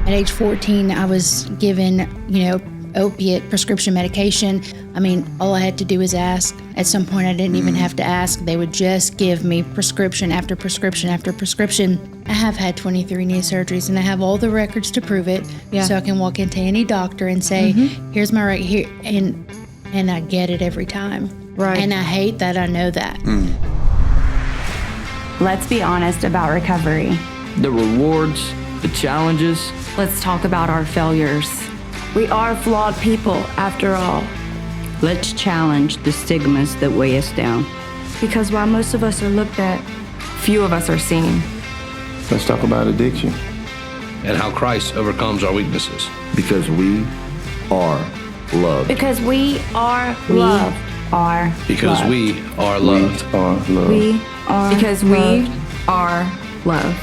At age 14, I was given, opiate prescription medication. I mean, all I had to do was ask. At some point, I didn't even have to ask. They would just give me prescription after prescription after prescription. I have had 23 knee surgeries, and I have all the records to prove it. Yeah. So I can walk into any doctor and say, here's my right here, and I get it every time. Right. And I hate that I know that. Let's be honest about recovery. The rewards, the challenges. Let's talk about our failures. We are flawed people, after all. Let's challenge the stigmas that weigh us down. Because while most of us are looked at, few of us are seen. Let's talk about addiction. And how Christ overcomes our weaknesses. Because we are loved. Because we are loved. Because we are loved. We are loved. We are because loved. We are loved.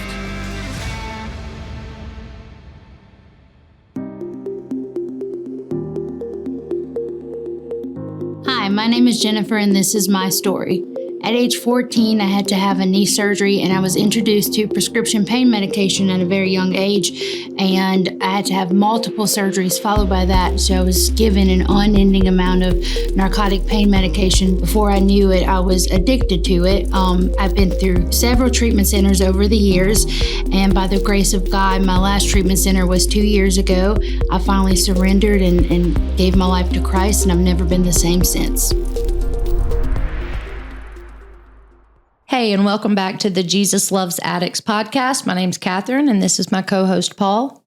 Hi, my name is Jennifer, and this is my story. At age 14, I had to have a knee surgery, and I was introduced to prescription pain medication at a very young age, and I had to have multiple surgeries followed by that. So I was given an unending amount of narcotic pain medication. Before I knew it, I was addicted to it. I've been through several treatment centers over the years, and by the grace of God, my last treatment center was 2 years ago. I finally surrendered and gave my life to Christ, and I've never been the same since. Hey, and welcome back to the Jesus Loves Addicts podcast. My name's Kathryn, and this is my co-host, Paul.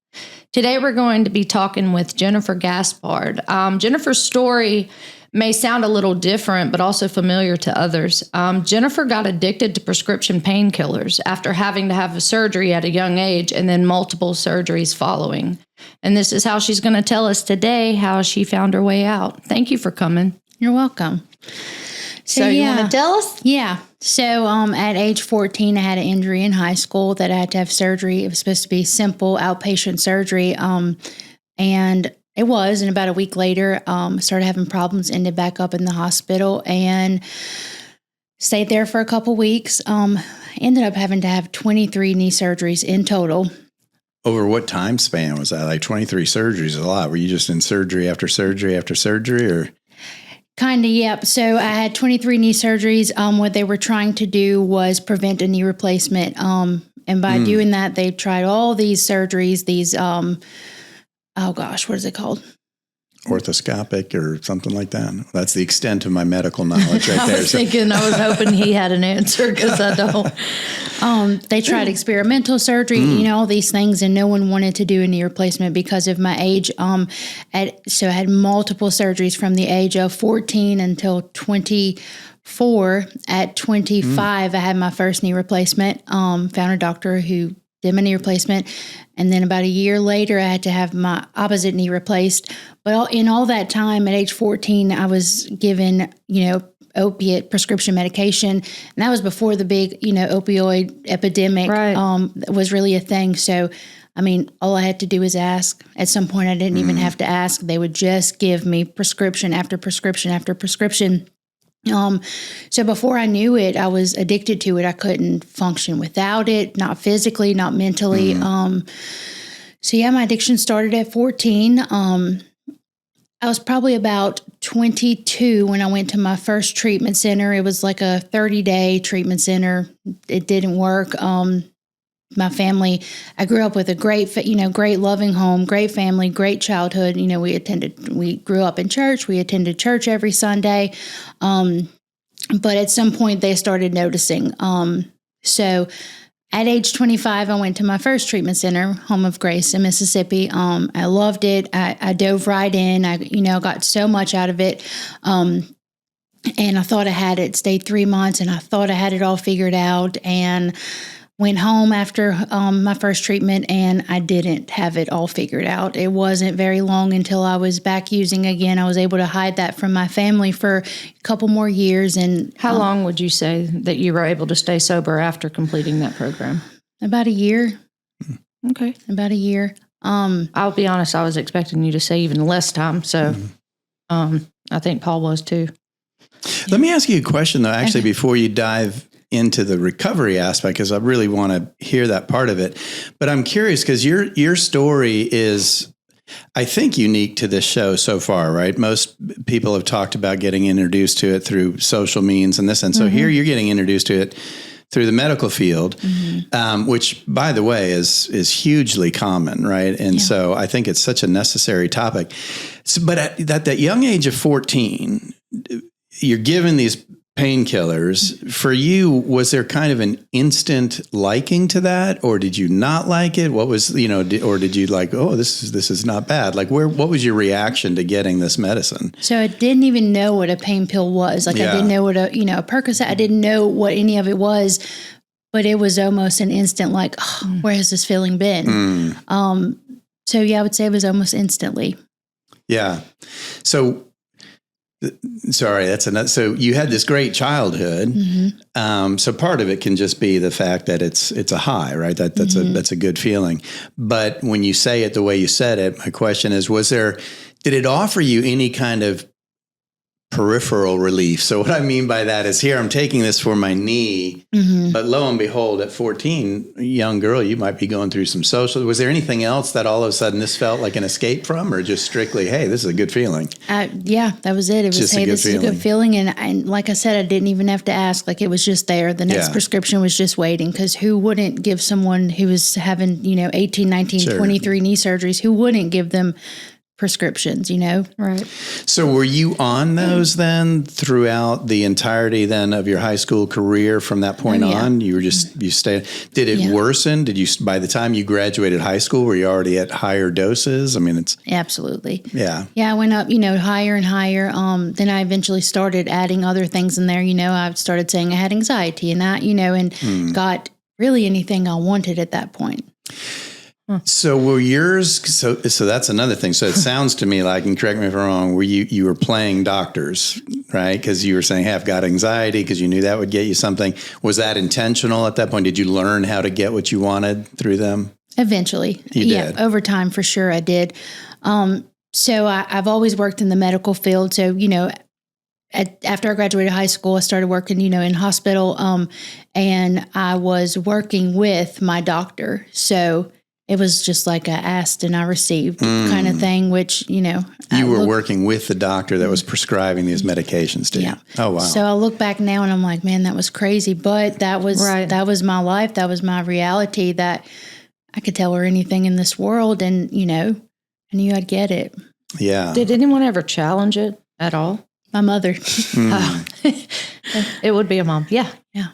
Today, we're going to be talking with Jennifer Gaspard. Jennifer's story may sound a little different, but also familiar to others. Jennifer got addicted to prescription painkillers after having to have a surgery at a young age and then multiple surgeries following. And this is how she's going to tell us today how she found her way out. Thank you for coming. You're welcome. So you want to tell us? Yeah. So at age 14, I had an injury in high school that I had to have surgery. It was supposed to be simple outpatient surgery. And it was. And about a week later, started having problems, ended back up in the hospital and stayed there for a couple weeks. Ended up having to have 23 knee surgeries in total. Over what time span was that? Like 23 surgeries is a lot. Were you just in surgery after surgery after surgery, or? Kind of, yep. So I had 23 knee surgeries. What they were trying to do was prevent a knee replacement. And by doing that, they tried all these surgeries, what is it called? Orthoscopic or something like that. That's the extent of my medical knowledge right there. I was hoping he had an answer because I don't. They tried experimental surgery, all these things, and no one wanted to do a knee replacement because of my age. So I had multiple surgeries from the age of 14 until 24. At 25, I had my first knee replacement. Found a doctor who did my knee replacement. And then about a year later, I had to have my opposite knee replaced. But in all that time, at age 14, I was given, opiate prescription medication. And that was before the big, opioid epidemic was really a thing. So, I mean, all I had to do was ask. At some point, I didn't even have to ask. They would just give me prescription after prescription after prescription. So before I knew it, I was addicted to it. I couldn't function without it, not physically, not mentally. My addiction started at 14. I was probably about 22 when I went to my first treatment center. It was like a 30-day treatment center. It didn't work. My family, I grew up with a great loving home, great family, great childhood. We grew up in church. We attended church every Sunday. But at some point they started noticing. So at age 25, I went to my first treatment center, Home of Grace in Mississippi. I loved it. I dove right in. I got so much out of it. And I thought I had it, stayed 3 months, and I thought I had it all figured out. And went home after my first treatment, and I didn't have it all figured out. It wasn't very long until I was back using again. I was able to hide that from my family for a couple more years. And how long would you say that you were able to stay sober after completing that program? About a year. Okay. About a year. I'll be honest, I was expecting you to say even less time. So I think Paul was too. Let me ask you a question, though, actually, before you dive into the recovery aspect because I really want to hear that part of it. But I'm curious because your story is, I think, unique to this show so far, right? Most people have talked about getting introduced to it through social means and this. And so here you're getting introduced to it through the medical field, which, by the way, is hugely common, right? And so I think it's such a necessary topic. So, but at that young age of 14, you're given these painkillers. For you, was there kind of an instant liking to that, or did you not like it? What was, or did you like, oh, this is not bad? Like, what was your reaction to getting this medicine? So I didn't even know what a pain pill was. Like I didn't know what a Percocet. I didn't know what any of it was, but it was almost an instant like, oh, where has this feeling been? So yeah, I would say it was almost instantly. Yeah. So. Sorry, that's another. So you had this great childhood. So part of it can just be the fact that it's a high, right? That's a good feeling. But when you say it the way you said it, my question is, did it offer you any kind of peripheral relief? So what I mean by that is, here I'm taking this for my knee, but lo and behold, at 14, young girl, you might be going through some social. Was there anything else that all of a sudden this felt like an escape from, or just strictly, hey, this is a good feeling? Yeah, that was it. It was, just hey, this is a good feeling. And like I said, I didn't even have to ask. Like, it was just there. The next prescription was just waiting, because who wouldn't give someone who was having, 18, 19, 23 knee surgeries, who wouldn't give them prescriptions, Right. So were you on those then throughout the entirety then of your high school career from that point on? You were just, you stayed. Did it worsen? Did you, by the time you graduated high school, were you already at higher doses? I mean, it's. Absolutely. Yeah. Yeah. I went up, higher and higher. Then I eventually started adding other things in there. I started saying I had anxiety and that, and got really anything I wanted at that point. So were yours, so that's another thing. So it sounds to me like, and correct me if I'm wrong, were you were playing doctors, right? Because you were saying, hey, I've got anxiety, because you knew that would get you something. Was that intentional at that point? Did you learn how to get what you wanted through them? Eventually. You did? Over time, for sure I did. So I've always worked in the medical field. So, after I graduated high school, I started working, in hospital, and I was working with my doctor. So it was just like I asked and I received kind of thing, which, you were working with the doctor that was prescribing these medications to you. Yeah. Oh, wow. So I look back now and I'm like, man, that was crazy. But that was my life. That was my reality, that I could tell her anything in this world, and, I knew I'd get it. Yeah. Did anyone ever challenge it at all? My mother. It would be a mom. Yeah. Yeah.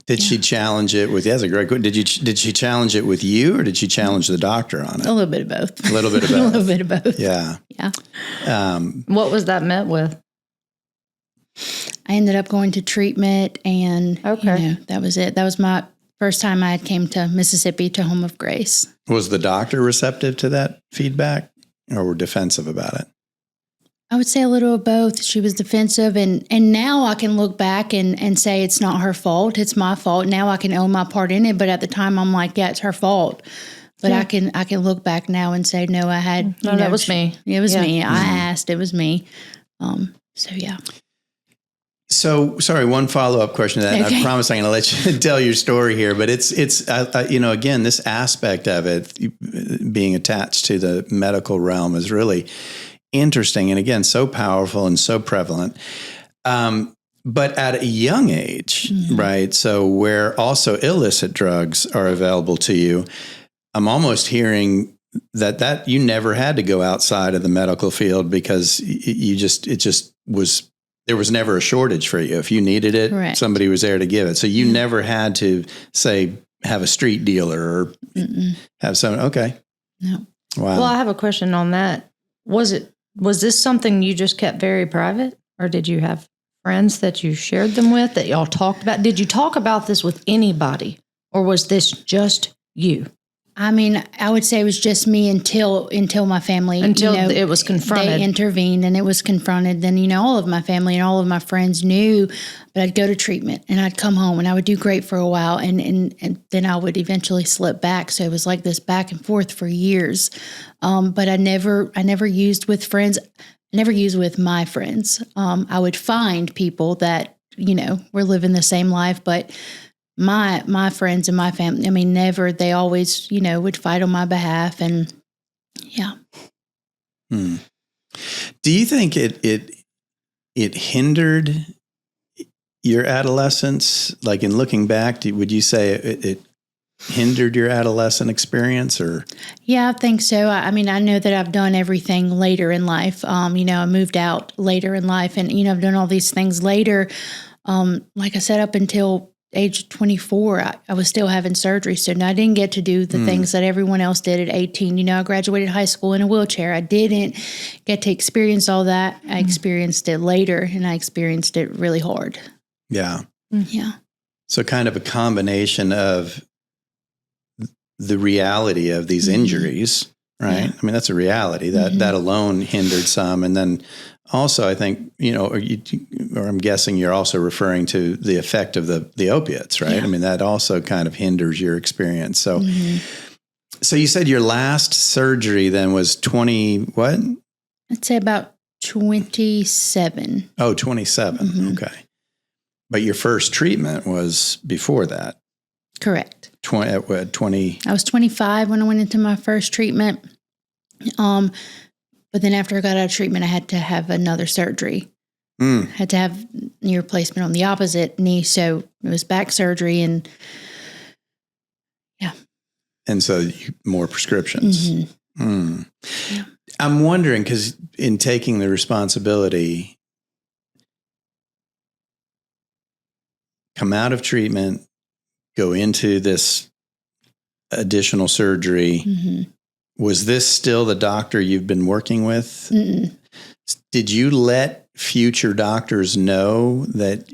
Did she challenge it with? That's a great question. Did she challenge it with you, or did she challenge the doctor on it? A little bit of both. A little bit of both. A little bit of both. Yeah. Yeah. What was that met with? I ended up going to treatment, and that was it. That was my first time I came to Mississippi, to Home of Grace. Was the doctor receptive to that feedback, or were defensive about it? I would say a little of both. She was defensive, and now I can look back and say it's not her fault. It's my fault. Now I can own my part in it. But at the time, I'm like, yeah, it's her fault. But I can look back now and say, no, I had. That was me. It was me. I asked. It was me. So yeah. So sorry, one follow-up question to that. Okay. I promise I'm going to let you tell your story here, but it's again, this aspect of it being attached to the medical realm is really interesting, and again, so powerful and so prevalent. But at a young age, right? So where also illicit drugs are available to you, I'm almost hearing that you never had to go outside of the medical field, because there was never a shortage for you. If you needed it, Correct. Somebody was there to give it. So you never had to, say, have a street dealer or have someone. Okay. No. Wow. Well, I have a question on that. Was this something you just kept very private, or did you have friends that you shared them with, that y'all talked about? Did you talk about this with anybody, or was this just you? I mean, I would say it was just me until my family. Until it was confronted. They intervened and it was confronted. Then, all of my family and all of my friends knew, but I'd go to treatment and I'd come home and I would do great for a while. And then I would eventually slip back. So it was like this back and forth for years. But I never used with friends. I never used with my friends. I would find people that, were living the same life, but my friends and my family, I mean, never, they always, would fight on my behalf. And yeah. Do you think it hindered your adolescence? Like in looking back, would you say it hindered your adolescent experience or? Yeah, I think so. I mean, I know that I've done everything later in life. I moved out later in life and, I've done all these things later. Like I said, up until age 24, I was still having surgery. So I didn't get to do the things that everyone else did at 18. I graduated high school in a wheelchair. I didn't get to experience all that. I experienced it later and I experienced it really hard. Yeah. Yeah. So kind of a combination of the reality of these injuries, right? Yeah. I mean, that's a reality that alone hindered some. And then also, I think, or I'm guessing you're also referring to the effect of the opiates, right? Yeah. I mean, that also kind of hinders your experience. So, so you said your last surgery then was 20, what? I'd say about 27. Oh, 27. Okay. But your first treatment was before that. Correct. 20. I was 25 when I went into my first treatment. But then after I got out of treatment, I had to have another surgery. Had to have knee replacement on the opposite knee. So it was back surgery and yeah. And so more prescriptions. Yeah. I'm wondering, because in taking the responsibility, come out of treatment, go into this additional surgery. Was this still the doctor you've been working with? Did you let future doctors know that,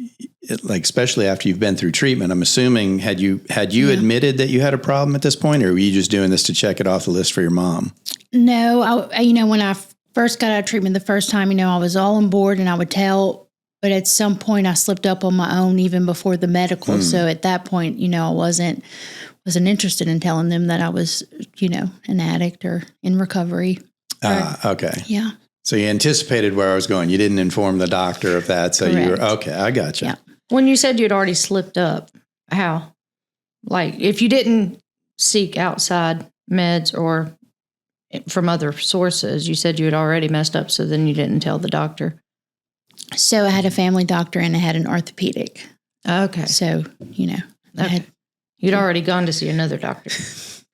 like, especially after you've been through treatment? I'm assuming, had you admitted that you had a problem at this point, or were you just doing this to check it off the list for your mom? No, I when I first got out of treatment the first time, I was all on board and I would tell, but at some point I slipped up on my own even before the medical. So at that point, I wasn't interested in telling them that I was, an addict or in recovery. Okay. Yeah. So you anticipated where I was going. You didn't inform the doctor of that. So Correct. You were, okay, I got you. Yeah. When you said you'd already slipped up, how? Like, if you didn't seek outside meds or from other sources, you said you had already messed up, so then you didn't tell the doctor. So I had a family doctor and I had an orthopedic. Okay. So, Okay. You'd already gone to see another doctor.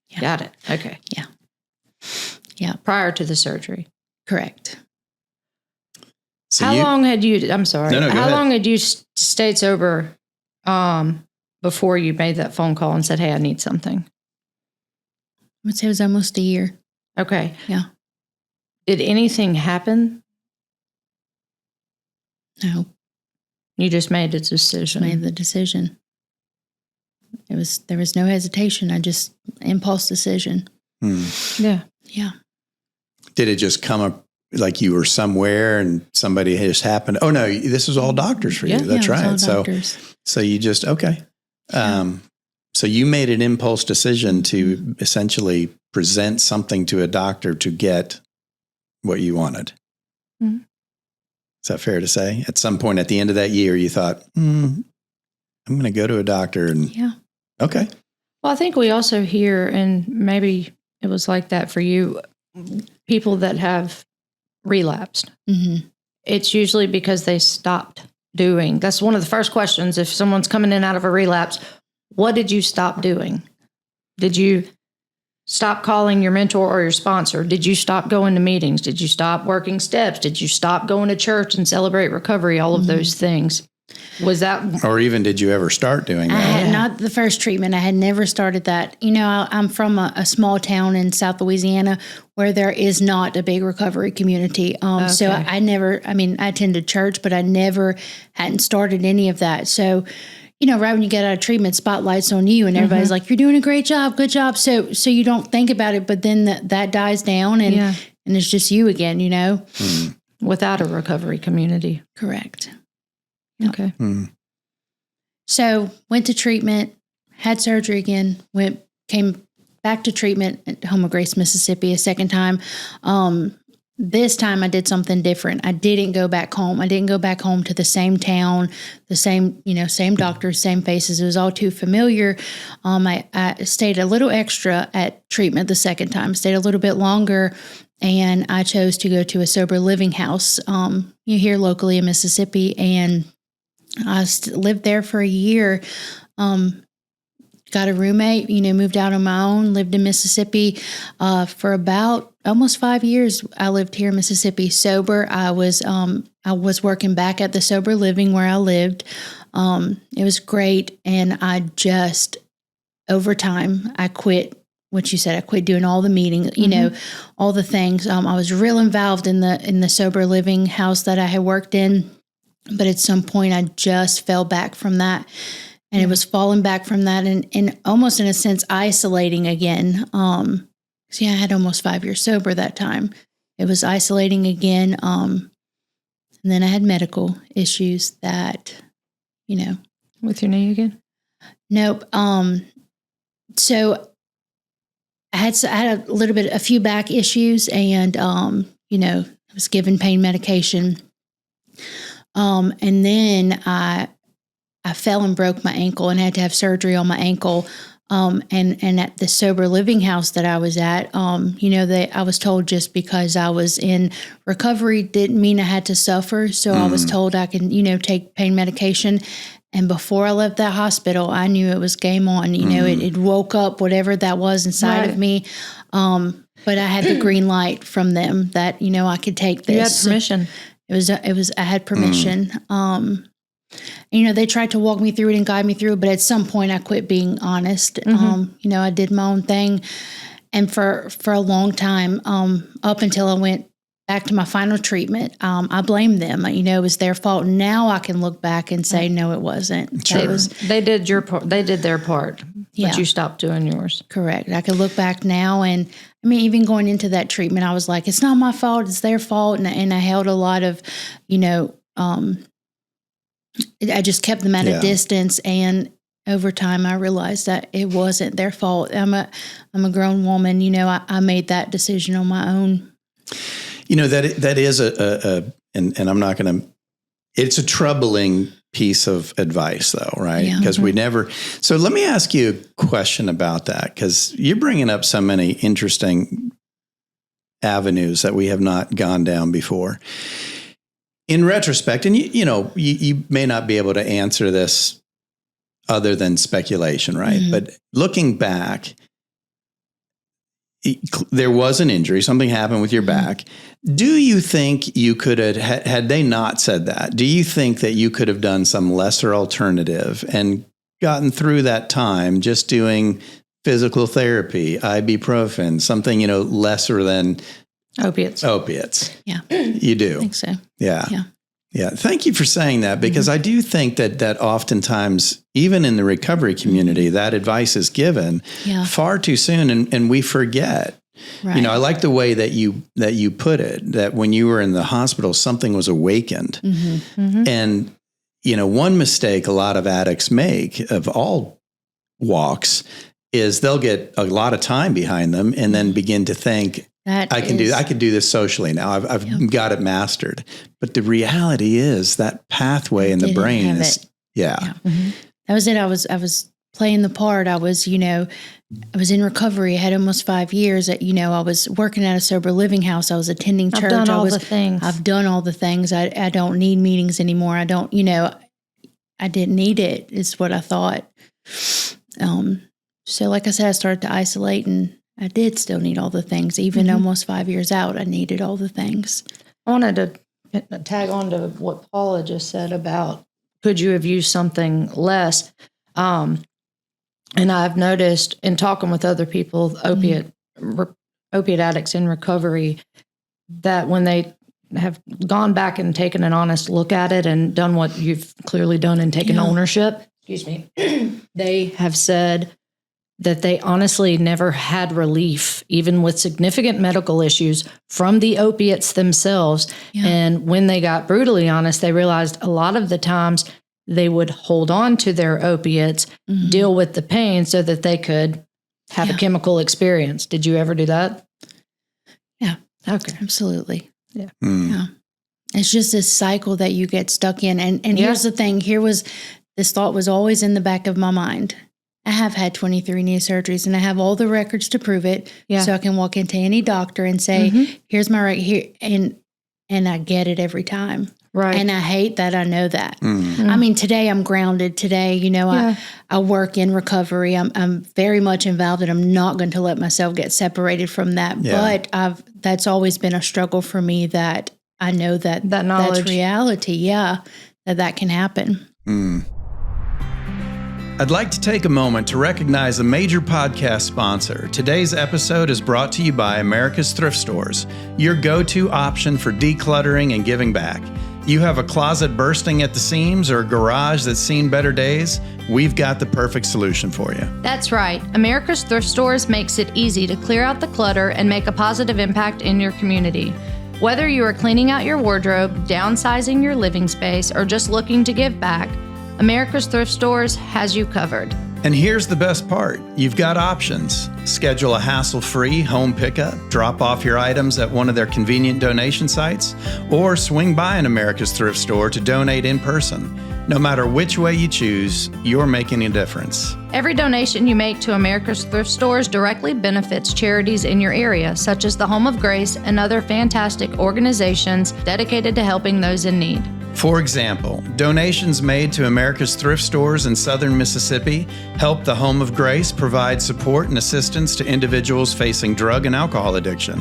Yeah. Got it. Okay. Yeah. Yeah. Prior to the surgery. Correct. So how long had you, I'm sorry. No, how long had you stayed sober before you made that phone call and said, hey, I need something? I would say it was almost a year. Okay. Yeah. Did anything happen? No. You just made the decision. Made the decision. There was no hesitation. I just impulse decision. Yeah. Yeah. Did it just come up like you were somewhere and somebody just happened? Oh no, this was all doctors for you. Yeah. That's right. Doctors. So you just, okay. Yeah. So you made an impulse decision to essentially present something to a doctor to get what you wanted. Is that fair to say? At some point at the end of that year, you thought, I'm going to go to a doctor and okay. Well, I think we also hear, and maybe it was like that for you, people that have relapsed. It's usually because they stopped doing. That's one of the first questions. If someone's coming in out of a relapse, what did you stop doing? Did you stop calling your mentor or your sponsor? Did you stop going to meetings? Did you stop working steps? Did you stop going to church and celebrate recovery? All of those things. Was that, or even did you ever start doing that? I had not the first treatment. I had never started that. I'm from a small town in South Louisiana where there is not a big recovery community. So I attended church, but I never hadn't started any of that. So, right when you get out of treatment, spotlight's on you and everybody's like, you're doing a great job. Good job. So you don't think about it, but then that dies down and it's just you again, without a recovery community. Correct. Okay. So went to treatment, had surgery again, came back to treatment at Home of Grace, Mississippi a second time. this time I did something different. I didn't go back home. I didn't go back home to the same town, the same, same doctors, same faces. It was all too familiar. I stayed a little extra at treatment the second time, stayed a little bit longer, and I chose to go to a sober living house here locally in Mississippi, and I lived there for a year. Got a roommate, moved out on my own, lived in Mississippi for about almost 5 years. I lived here in Mississippi sober. I was working back at the sober living where I lived. It was great. And I just, over time, I quit what you said. I quit doing all the meetings, all the things. I was real involved in the sober living house that I had worked in. But at some point, I just fell back from that. And it was falling back from that and almost in a sense isolating again. I had almost 5 years sober that time. It was isolating again. And then I had medical issues that, With your knee again? Nope. So I had a few back issues and, I was given pain medication. And then I fell and broke my ankle and had to have surgery on my ankle. And at the sober living house that I was at, I was told just because I was in recovery didn't mean I had to suffer. So I was told I can, take pain medication. And before I left that hospital, I knew it was game on. It woke up whatever that was inside of me. But I had the green light from them that, I could take this. You had permission. I had permission. They tried to walk me through it and guide me through it, but at some point I quit being honest. I did my own thing. And for a long time, up until I went back to my final treatment, I blamed them. It was their fault. Now I can look back and say, no, it wasn't. Sure. They did their part, but you stopped doing yours. Correct. I could look back now and, even going into that treatment, I was like, it's not my fault, it's their fault. And I held a lot of, I just kept them at a distance, and over time I realized that it wasn't their fault. I'm a grown woman. I made that decision on my own. That is and I'm not going to. It's a troubling piece of advice, though, right? Because we never. So let me ask you a question about that, because you're bringing up so many interesting avenues that we have not gone down before. In retrospect, and you may not be able to answer this other than speculation, right? But looking back, there was an injury, something happened with your back. Do you think you could have, had they not said that, do you think that you could have done some lesser alternative and gotten through that time just doing physical therapy, ibuprofen, something, lesser than Opiates. Yeah. You do? I think so. Yeah. Thank you for saying that, because I do think that oftentimes, even in the recovery community, that advice is given far too soon, and we forget. Right. I like the way that you put it, that when you were in the hospital, something was awakened. And, one mistake a lot of addicts make of all walks is they'll get a lot of time behind them and then begin to think, I can do this socially now. I've got it mastered. But the reality is that pathway in the brain is, That was it. I was playing the part. I was in recovery. I had almost 5 years. I was working at a sober living house. I was attending church. I've done all the things. I've done all the things. I don't need meetings anymore. I don't, I didn't need it, is what I thought. So like I said, I started to isolate, and I did still need all the things. Even almost 5 years out, I needed all the things. I wanted to tag on to what Paula just said about, could you have used something less? And I've noticed in talking with other people, opiate addicts in recovery, that when they have gone back and taken an honest look at it and done what you've clearly done and taken ownership, they have said that they honestly never had relief, even with significant medical issues, from the opiates themselves. Yeah. And when they got brutally honest, they realized a lot of the times they would hold on to their opiates, deal with the pain so that they could have a chemical experience. Did you ever do that? Yeah. Okay. Absolutely. Yeah. Yeah. It's just this cycle that you get stuck in. And here's the thing. This thought was always in the back of my mind. I have had 23 knee surgeries and I have all the records to prove it. Yeah. So I can walk into any doctor and say, here's my right here. And I get it every time. Right. And I hate that I know that. I mean, today I'm grounded. Today, I work in recovery. I'm very much involved and I'm not going to let myself get separated from that. Yeah. But that's always been a struggle for me that I know that knowledge. That's reality. Yeah. That can happen. I'd like to take a moment to recognize a major podcast sponsor. Today's episode is brought to you by America's Thrift Stores, your go-to option for decluttering and giving back. You have a closet bursting at the seams or a garage that's seen better days? We've got the perfect solution for you. That's right. America's Thrift Stores makes it easy to clear out the clutter and make a positive impact in your community. Whether you are cleaning out your wardrobe, downsizing your living space, or just looking to give back, America's Thrift Stores has you covered. And here's the best part. You've got options. Schedule a hassle-free home pickup, drop off your items at one of their convenient donation sites, or swing by an America's Thrift Store to donate in person. No matter which way you choose, you're making a difference. Every donation you make to America's Thrift Stores directly benefits charities in your area, such as the Home of Grace and other fantastic organizations dedicated to helping those in need. For example, donations made to America's Thrift Stores in southern Mississippi help the Home of Grace provide support and assistance to individuals facing drug and alcohol addiction.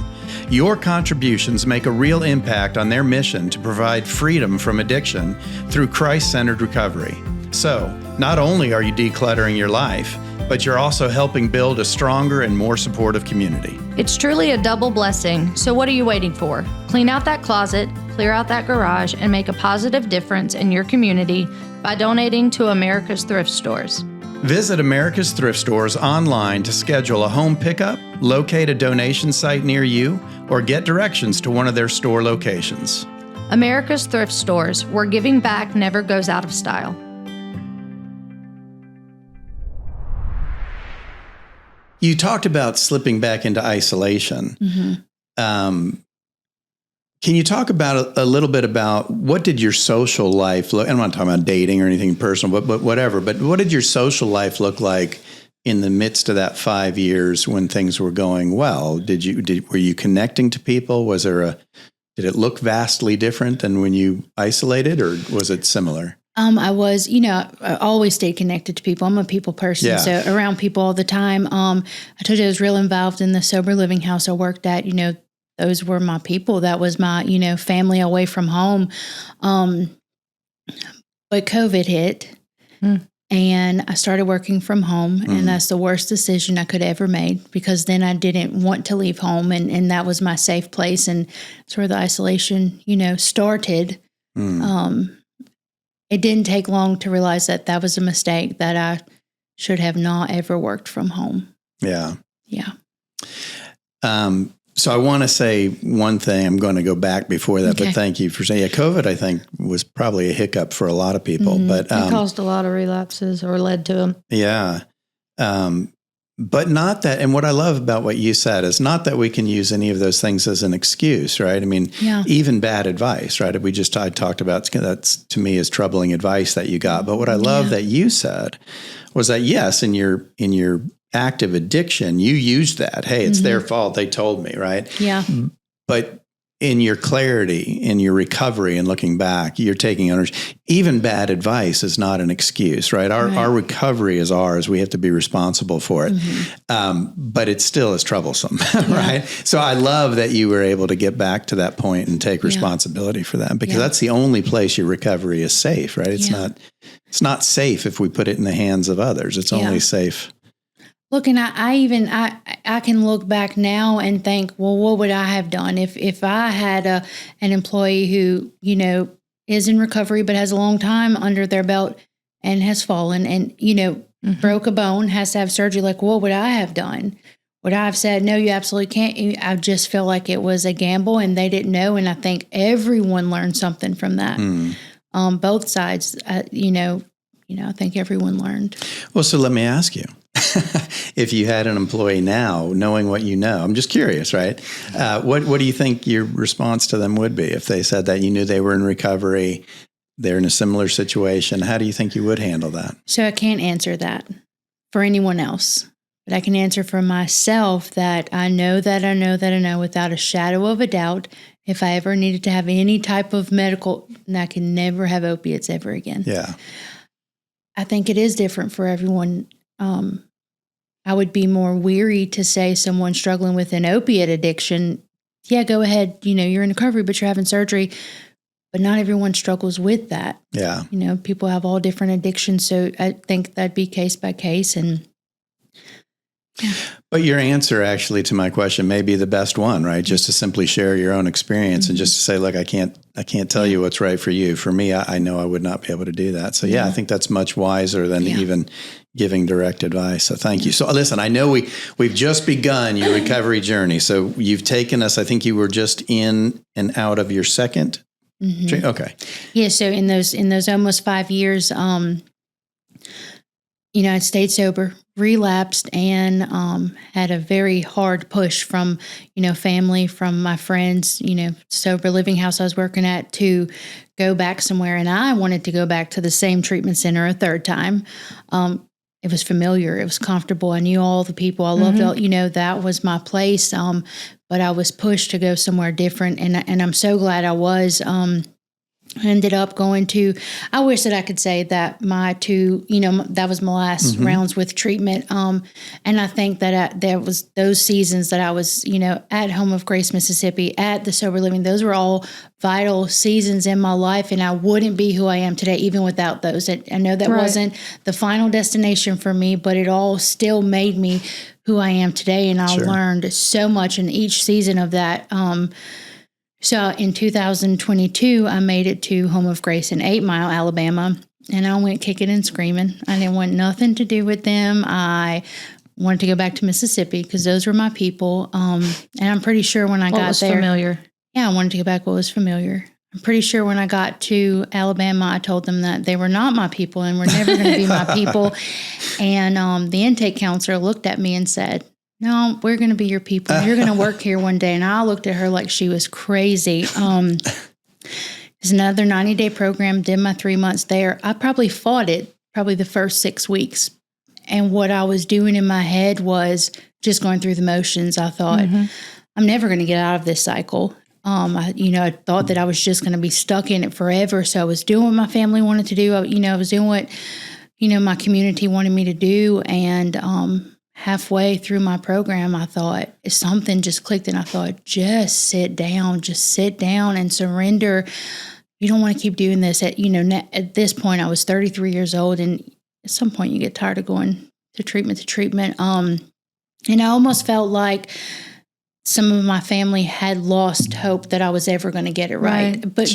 Your contributions make a real impact on their mission to provide freedom from addiction through Christ-centered recovery. So, not only are you decluttering your life, but you're also helping build a stronger and more supportive community. It's truly a double blessing, so what are you waiting for? Clean out that closet, clear out that garage, and make a positive difference in your community by donating to America's Thrift Stores. Visit America's Thrift Stores online to schedule a home pickup, locate a donation site near you, or get directions to one of their store locations. America's Thrift Stores, where giving back never goes out of style. You talked about slipping back into isolation. Can you talk about a little bit about what did your social life look? I'm not talking about dating or anything personal, but whatever. But what did your social life look like in the midst of that 5 years when things were going well? Were you connecting to people? Did it look vastly different than when you isolated, or was it similar? I was, I always stayed connected to people. I'm a people person, so around people all the time. I told you I was real involved in the sober living house I worked at. Those were my people. That was my, family away from home. But COVID hit and I started working from home, and that's the worst decision I could ever made, because then I didn't want to leave home, and that was my safe place. And that's where the isolation, started. It didn't take long to realize that was a mistake, that I should have not ever worked from home. Yeah. Yeah. So I want to say one thing. I'm going to go back before that, but thank you for saying, COVID, I think, was probably a hiccup for a lot of people. But it caused a lot of relapses, or led to them. Yeah. But not that, and what I love about what you said is not that we can use any of those things as an excuse, right? I mean, even bad advice, right? I talked about, that's to me is troubling advice that you got. But what I love that you said was that, yes, in your active addiction, you used that. Hey, it's their fault. They told me, right? Yeah. But in your clarity, in your recovery and looking back, you're taking ownership. Even bad advice is not an excuse, right? Our recovery is ours. We have to be responsible for it. But it still is troublesome, right? So I love that you were able to get back to that point and take responsibility for that, because that's the only place your recovery is safe, right? It's not safe if we put it in the hands of others. It's only safe. Look, and I can look back now and think, well, what would I have done if I had an employee who, is in recovery but has a long time under their belt and has fallen and, broke a bone, has to have surgery? Like, what would I have done? Would I have said, no, you absolutely can't? I just feel like it was a gamble and they didn't know. And I think everyone learned something from that. Both sides, I think everyone learned. Well, so let me ask you. if you had an employee now, knowing what you know, I'm just curious, right? What do you think your response to them would be if they said that you knew they were in recovery, they're in a similar situation? How do you think you would handle that? So I can't answer that for anyone else, but I can answer for myself that I know without a shadow of a doubt, if I ever needed to have any type of medical, I can never have opiates ever again. Yeah. I think it is different for everyone. I would be more weary to say someone struggling with an opiate addiction, yeah, go ahead, you're in recovery, but you're having surgery. But not everyone struggles with that. Yeah. People have all different addictions. So I think that'd be case by case. And yeah. But your answer actually to my question may be the best one, right? Just to simply share your own experience and just to say, look, I can't tell you what's right for you. For me, I know I would not be able to do that. So yeah, I think that's much wiser than even giving direct advice. So thank you. So listen, I know we've just begun your recovery journey. So you've taken us, I think you were just in and out of your second. Mm-hmm. Okay. Yeah. So in those almost 5 years, I stayed sober, relapsed, and had a very hard push from, family, from my friends, sober living house I was working at, to go back somewhere. And I wanted to go back to the same treatment center a third time. It was familiar. It was comfortable. I knew all the people. I loved all, that was my place. But I was pushed to go somewhere different. And I'm so glad I was. I ended up going to, I wish that I could say that my two, that was my last rounds with treatment. And I think that there was those seasons that I was, at Home of Grace, Mississippi, at the sober living, those were all vital seasons in my life. And I wouldn't be who I am today, even without those. I know that wasn't the final destination for me, but it all still made me who I am today. And I learned so much in each season of that. So in 2022, I made it to Home of Grace in 8 Mile, Alabama, and I went kicking and screaming. I didn't want nothing to do with them. I wanted to go back to Mississippi because those were my people. And I'm pretty sure when I got there, familiar. Yeah, I wanted to go back what was familiar. I'm pretty sure when I got to Alabama, I told them that they were not my people and were never going to be my people. And the intake counselor looked at me and said, "No, we're going to be your people. You're going to work here one day." And I looked at her like she was crazy. It's another 90-day program, did my 3 months there. I probably fought it the first 6 weeks. And what I was doing in my head was just going through the motions. I thought, I'm never going to get out of this cycle. I thought that I was just going to be stuck in it forever. So I was doing what my family wanted to do. I was doing what, my community wanted me to do. And, halfway through my program, I thought something just clicked, and I thought, just sit down and surrender. You don't want to keep doing this. At this point, I was 33 years old, and at some point you get tired of going to treatment. And I almost felt like some of my family had lost hope that I was ever going to get it right. But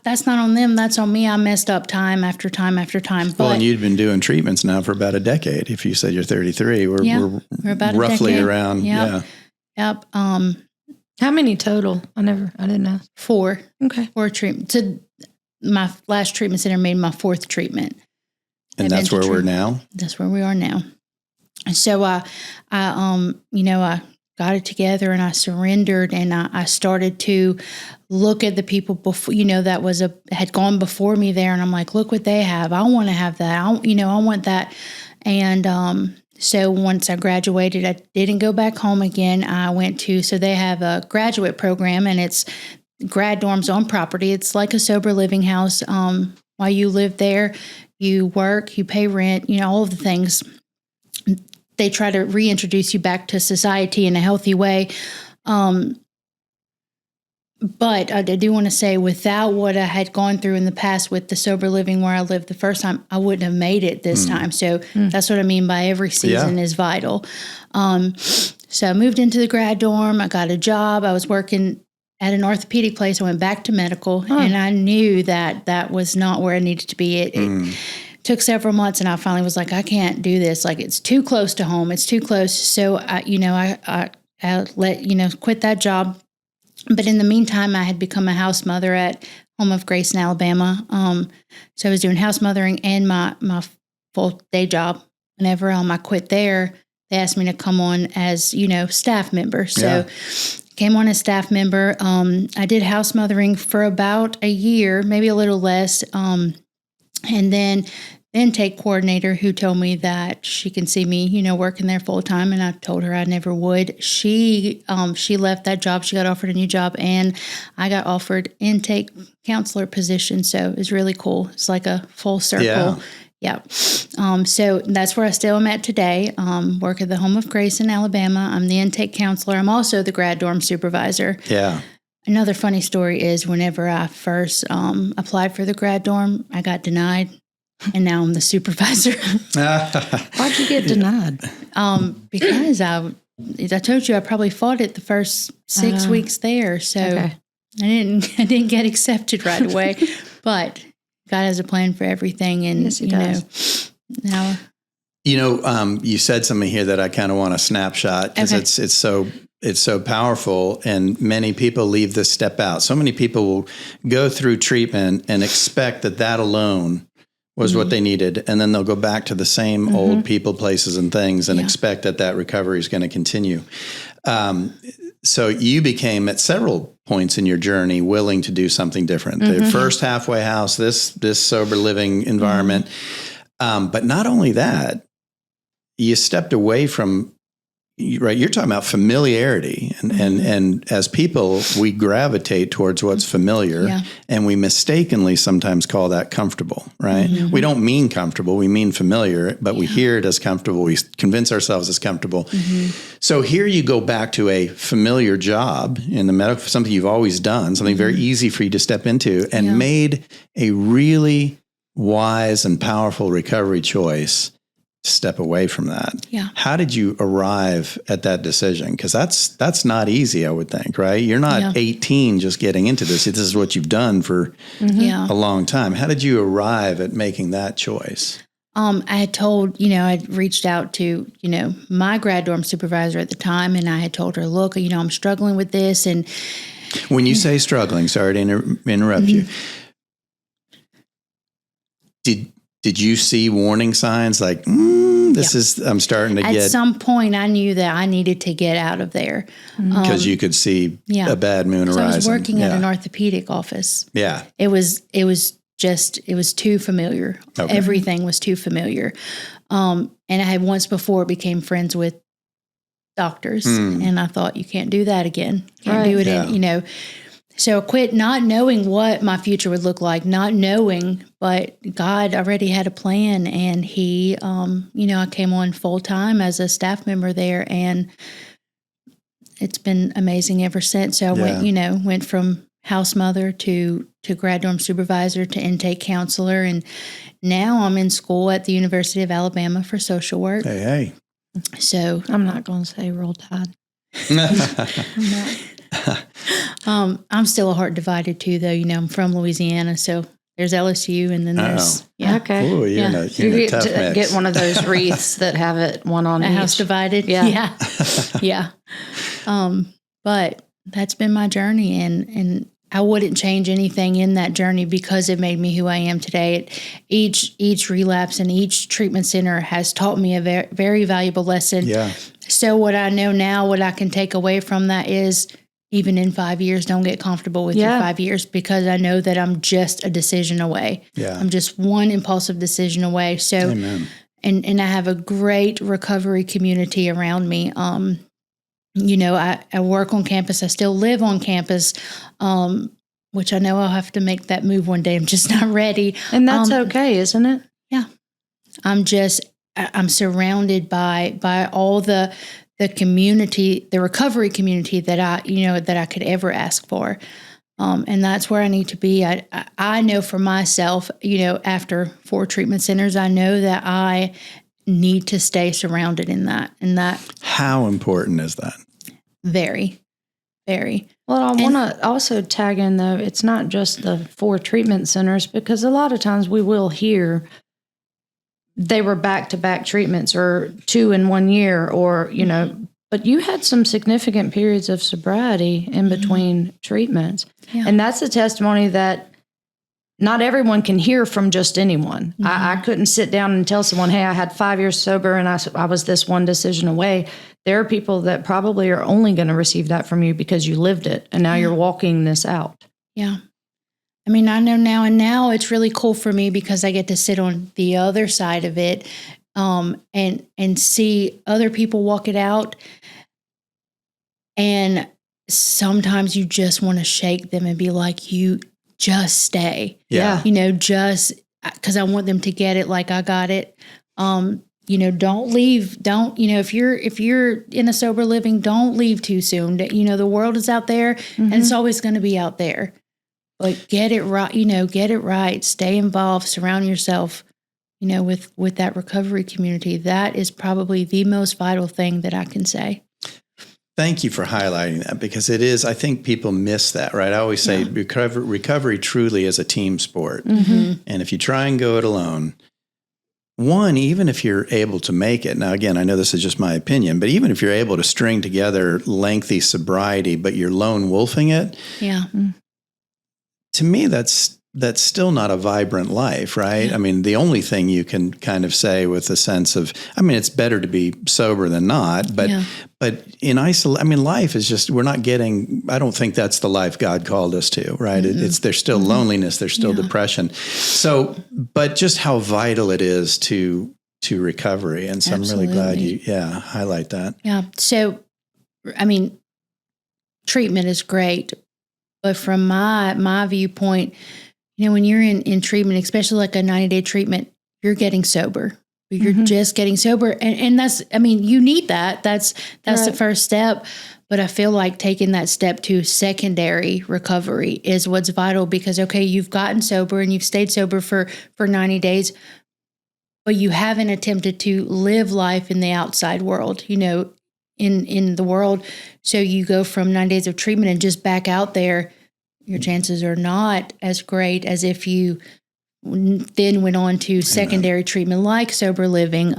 that's not on them. That's on me. I messed up time after time after time. But, well, and you'd been doing treatments now for about a decade. If you said you're 33, we're about roughly around. Yep. Yep. How many total? I didn't know. 4. Okay. 4 treatments. So my last treatment center made my 4th treatment. And that's where we're now? That's where we are now. And so I got it together and I surrendered, and I started to look at the people before, that had gone before me there. And I'm like, look what they have. I want to have that. I want that. And, so once I graduated, I didn't go back home again. I went so they have a graduate program, and it's grad dorms on property. It's like a sober living house. While you live there, you work, you pay rent, all of the things. They try to reintroduce you back to society in a healthy way. But I do want to say, without what I had gone through in the past with the sober living where I lived the first time, I wouldn't have made it this time. So that's what I mean by every season is vital. So I moved into the grad dorm. I got a job. I was working at an orthopedic place. I went back to medical, and I knew that was not where I needed to be. It took several months, and I finally was like, I can't do this. Like, it's too close to home. It's too close. So I quit that job. But in the meantime, I had become a house mother at Home of Grace in Alabama. So I was doing house mothering and my full day job whenever I quit there, they asked me to come on as, staff member. So came on as staff member. I did house mothering for about a year, maybe a little less. And then the intake coordinator, who told me that she can see me, working there full time, and I told her I never would. She left that job. She got offered a new job, and I got offered intake counselor position. So it was really cool. It's like a full circle. Yeah. So that's where I still am at today. Work at the Home of Grace in Alabama. I'm the intake counselor. I'm also the grad dorm supervisor. Yeah. Another funny story is whenever I first applied for the grad dorm, I got denied. And now I'm the supervisor. Why'd you get denied? Because I told you I probably fought it the first 6 weeks there. So I didn't get accepted right away. But God has a plan for everything, and yes, He does. Now. You said something here that I kind of want to snapshot because it's so powerful, and many people leave this step out. So many people will go through treatment and expect that alone was what they needed, and then they'll go back to the same old people, places, and things and expect that recovery is going to continue. So you became, at several points in your journey, willing to do something different. The first halfway house, this sober living environment. But not only that, you stepped away from, right, you're talking about familiarity. And as people, we gravitate towards what's familiar, and we mistakenly sometimes call that comfortable, right? We don't mean comfortable, we mean familiar, but we hear it as comfortable. We convince ourselves it's comfortable. So here you go back to a familiar job in the medical, something you've always done, something very easy for you to step into, and made a really wise and powerful recovery choice. Step away from that. Yeah. How did you arrive at that decision? Because that's not easy, I would think, right? You're not 18 just getting into this. This is what you've done for a long time. How did you arrive at making that choice? I had told, I'd reached out to, my grad dorm supervisor at the time, and I had told her, look, I'm struggling with this. And when you say struggling, sorry to interrupt you. Did you see warning signs like, I'm starting to get... At some point, I knew that I needed to get out of there. Because you could see a bad moon arising. I was working at an orthopedic office. Yeah. It was too familiar. Okay. Everything was too familiar. And I had once before became friends with doctors. And I thought, you can't do that again. Can't do it, So I quit not knowing what my future would look like, not knowing, but God already had a plan, and He, I came on full time as a staff member there, and it's been amazing ever since. So I went from house mother to grad dorm supervisor to intake counselor, and now I'm in school at the University of Alabama for social work. Hey. So I'm not going to say Roll Tide. I'm still a heart divided too, though. I'm from Louisiana, so there's LSU, and then there's okay. Ooh, you're in a tough mix. Get one of those wreaths that have it one on a each. house divided. Yeah. But that's been my journey, and I wouldn't change anything in that journey because it made me who I am today. Each relapse and each treatment center has taught me a very, very valuable lesson. Yeah. So what I know now, what I can take away from that is, even in 5 years, don't get comfortable with your 5 years, because I know that I'm just a decision away. Yeah. I'm just one impulsive decision away. So, Amen. And I have a great recovery community around me. I work on campus. I still live on campus, which I know I'll have to make that move one day. I'm just not ready. And that's okay, isn't it? Yeah. I'm surrounded by all the community, the recovery community that I could ever ask for. And that's where I need to be. I know for myself, after 4 treatment centers, I know that I need to stay surrounded in that. And that. How important is that? Very, very. Well, I want to also tag in, though, it's not just the 4 treatment centers, because a lot of times we will hear they were back-to-back treatments or 2 in 1 year, or, but you had some significant periods of sobriety in between treatments. Yeah. And that's a testimony that not everyone can hear from just anyone. Mm-hmm. I couldn't sit down and tell someone, hey, I had 5 years sober and I was this one decision away. There are people that probably are only going to receive that from you because you lived it and now you're walking this out. Yeah. I mean, I know now it's really cool for me because I get to sit on the other side of it and see other people walk it out. And sometimes you just want to shake them and be like, you just stay. Yeah. Just because I want them to get it like I got it. Don't leave. Don't, if you're in a sober living, don't leave too soon. The world is out there and it's always going to be out there. But get it right, get it right. Stay involved, surround yourself, with that recovery community. That is probably the most vital thing that I can say. Thank you for highlighting that because it is, I think people miss that, right? I always say recovery truly is a team sport. Mm-hmm. And if you try and go it alone, one, even if you're able to make it, now again, I know this is just my opinion, but even if you're able to string together lengthy sobriety, but you're lone wolfing it, to me, that's still not a vibrant life, right? Yeah. I mean, the only thing you can kind of say with a sense of, it's better to be sober than not, but in life is just, we're not getting, I don't think that's the life God called us to, right? Mm-hmm. There's still loneliness, there's still depression. So, but just how vital it is to recovery. And so Absolutely. I'm really glad you, highlight that. Yeah. So, treatment is great, but from my viewpoint, when you're in treatment, especially like a 90-day treatment, you're getting sober. You're just getting sober. And that's, you need that. That's right. The first step. But I feel like taking that step to secondary recovery is what's vital because, okay, you've gotten sober and you've stayed sober for 90 days, but you haven't attempted to live life in the outside world, in the world. So you go from 9 days of treatment and just back out there. Your chances are not as great as if you then went on to secondary treatment like sober living,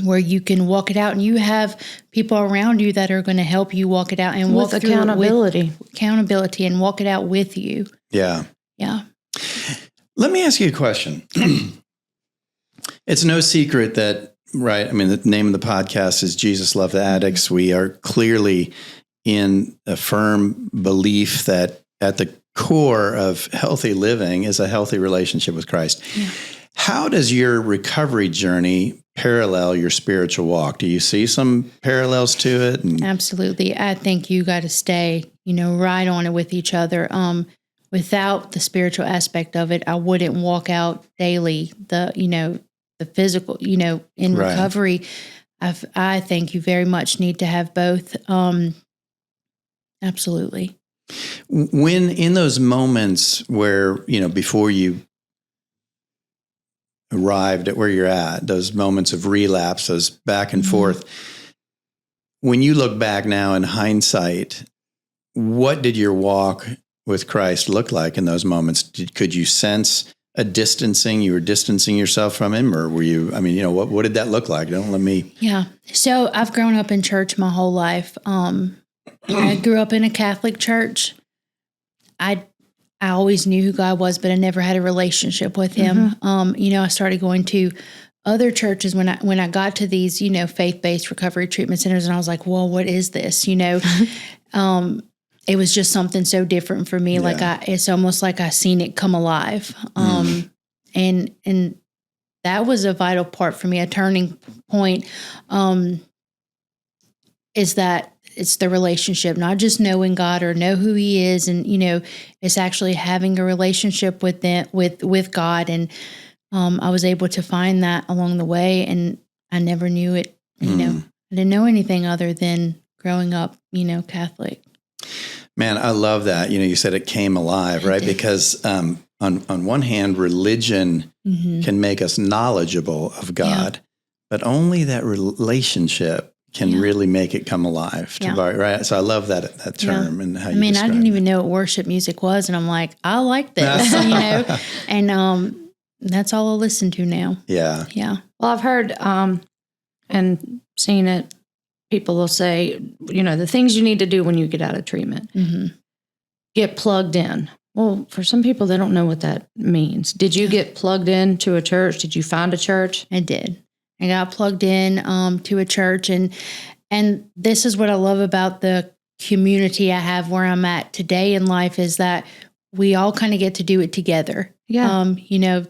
where you can walk it out and you have people around you that are going to help you walk it out and with walk accountability. With accountability and walk it out with you. Yeah. Yeah. Let me ask you a question. It's no secret that, right, the name of the podcast is Jesus Loves Addicts. We are clearly in a firm belief that at the core of healthy living is a healthy relationship with Christ. Yeah. How does your recovery journey parallel your spiritual walk? Do you see some parallels to it? Absolutely. I think you got to stay, right on it with each other. Without the spiritual aspect of it, I wouldn't walk out daily, the physical, in recovery. I think you very much need to have both. Absolutely. When in those moments where, before you arrived at where you're at, those moments of relapse, those back and forth, when you look back now in hindsight, what did your walk with Christ look like in those moments? Could you sense a distancing? You were distancing yourself from him, or were you, what did that look like? Don't let me. Yeah. So I've grown up in church my whole life. I grew up in a Catholic church. I always knew who God was, but I never had a relationship with him. I started going to other churches when I got to these, faith-based recovery treatment centers, and I was like, well, what is this? It was just something so different for me. Yeah. It's almost like I seen it come alive. And that was a vital part for me. A turning point, is that it's the relationship, not just knowing God or know who he is. And, it's actually having a relationship with God. And, I was able to find that along the way, and I never knew it, I didn't know anything other than growing up, Catholic. Man, I love that. You said it came alive, right? Because, on one hand, religion can make us knowledgeable of God, but only that relationship can really make it come alive, right? So I love that term and how you describe I didn't even know what worship music was, and I'm like, I like this, and that's all I listen to now. Yeah. Yeah. Well, I've heard and seen it. People will say, the things you need to do when you get out of treatment. Get plugged in. Well, for some people, they don't know what that means. Did you get plugged into a church? Did you find a church? I did. I got plugged in to a church, and this is what I love about the community I have where I'm at today in life is that we all kind of get to do it together. Yeah.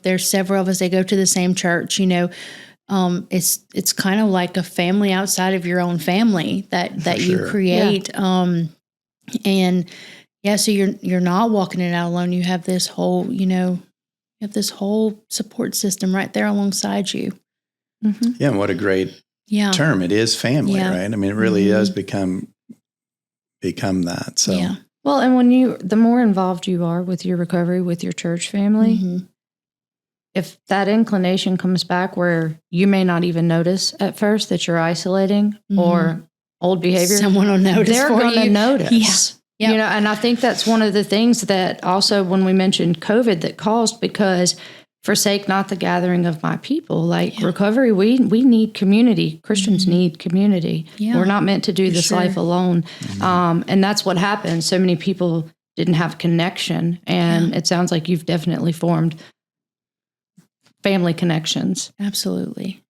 There's several of us that go to the same church. It's kind of like a family outside of your own family that you create. Yeah. So you're not walking it out alone. You have this whole, support system right there alongside you. Mm-hmm. Yeah, and what a great term. It is family, right? I mean, it really does become that. So, well, and the more involved you are with your recovery, with your church family, if that inclination comes back where you may not even notice at first that you're isolating or old behavior, someone will notice. They're going to notice. Yeah. And I think that's one of the things that also when we mentioned COVID that caused, because forsake not the gathering of my people, recovery, we need community. Christians need community. Yeah. We're not meant to do this life alone. And that's what happened. So many people didn't have connection. And it sounds like you've definitely formed family connections. Absolutely.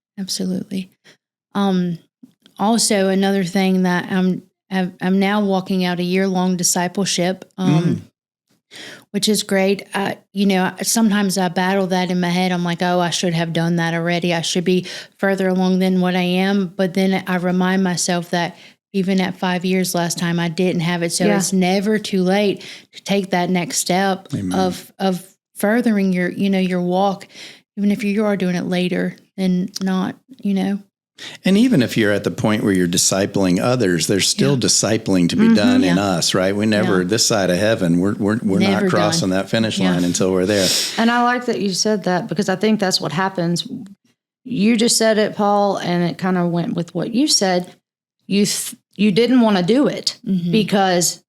Also, another thing that I'm now walking out a year-long discipleship, which is great. Sometimes I battle that in my head. I'm like, I should have done that already. I should be further along than what I am. But then I remind myself that even at 5 years last time, I didn't have it. So it's never too late to take that next step of furthering your walk, even if you are doing it later and not, And even if you're at the point where you're discipling others, there's still discipling to be done in us, right? We never, this side of heaven, we're not crossing that finish line until we're there. And I like that you said that because I think that's what happens. You just said it, Paul, and it kind of went with what you said. You didn't want to do it because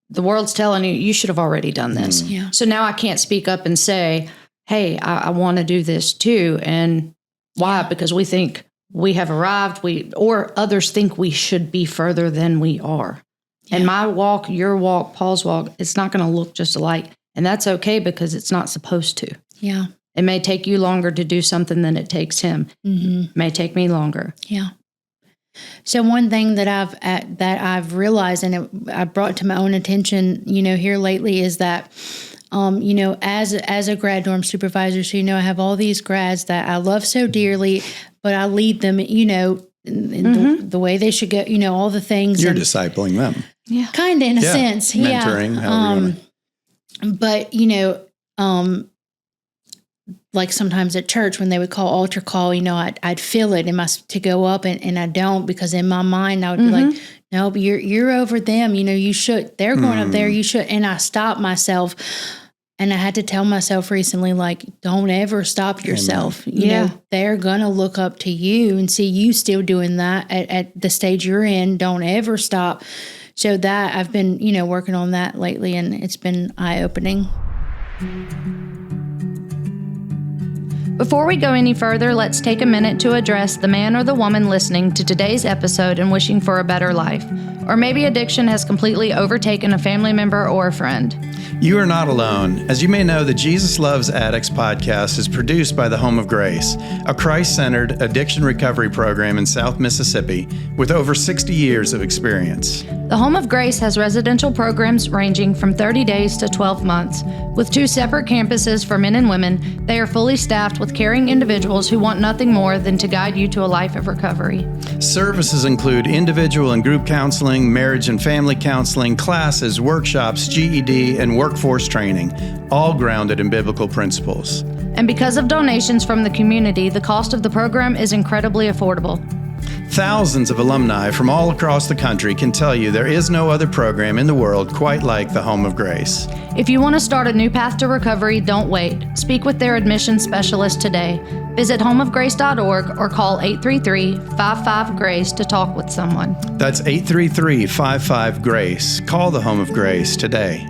the world's telling you should have already done this. Yeah. So now I can't speak up and say, hey, I want to do this too. And why? Because we think we have arrived, or others think we should be further than we are. Yeah. And my walk, your walk, Paul's walk, it's not going to look just alike. And that's okay because it's not supposed to. Yeah. It may take you longer to do something than it takes him. It may take me longer. Yeah. So one thing that I've realized, and I brought to my own attention, here lately, is that, as a grad dorm supervisor, so I have all these grads that I love so dearly, but I lead them, in the way they should go, all the things. You're discipling them. Yeah. Kind of in a sense. Mentoring. But, like sometimes at church when they would call altar call, I'd feel it to go up and I don't, because in my mind I would be like, no, but you're over them. You should, they're going up there. You should. And I stopped myself, and I had to tell myself recently, don't ever stop yourself. They're going to look up to you and see you still doing that at the stage you're in. Don't ever stop. So that I've been, working on that lately, and it's been eye-opening. Before we go any further, let's take a minute to address the man or the woman listening to today's episode and wishing for a better life. Or maybe addiction has completely overtaken a family member or a friend. You are not alone. As you may know, the Jesus Loves Addicts podcast is produced by the Home of Grace, a Christ-centered addiction recovery program in South Mississippi with over 60 years of experience. The Home of Grace has residential programs ranging from 30 days to 12 months. With 2 separate campuses for men and women, they are fully staffed with caring individuals who want nothing more than to guide you to a life of recovery. Services include individual and group counseling, marriage and family counseling, classes, workshops, GED, and workforce training, all grounded in biblical principles. And because of donations from the community, the cost of the program is incredibly affordable. Thousands of alumni from all across the country can tell you there is no other program in the world quite like the Home of Grace. If you want to start a new path to recovery, don't wait. Speak with their admissions specialist today. Visit homeofgrace.org or call 833-55-GRACE to talk with someone. That's 833-55-GRACE. Call the Home of Grace today.